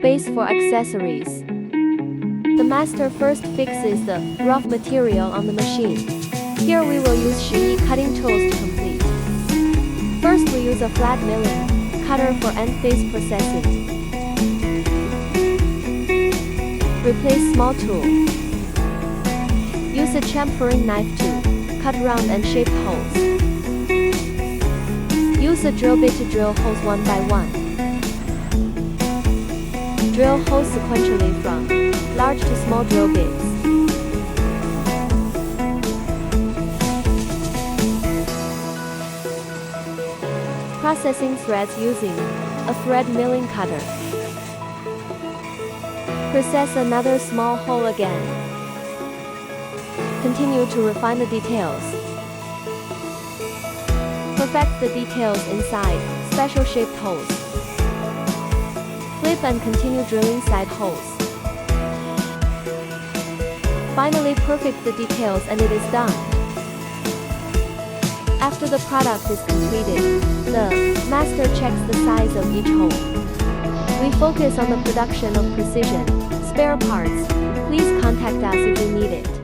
base for accessories. The master first fixes the rough material on the machine. Here we will use Shi cutting tools to complete. First we use a flat milling cutter for end face processing. Replace small tool. Use a chamfering knife to cut round and shaped holes. Use a drill bit to drill holes one by one. Drill holes sequentially from large to small drill bits. Processing threads using a thread milling cutter. Process another small hole again. Continue to refine the details. Perfect the details inside special shaped holes. Flip and continue drilling side holes. Finally perfect the details and it is done. After the product is completed, the master checks the size of each hole. We focus on the production of precision spare parts. Please contact us if you need it.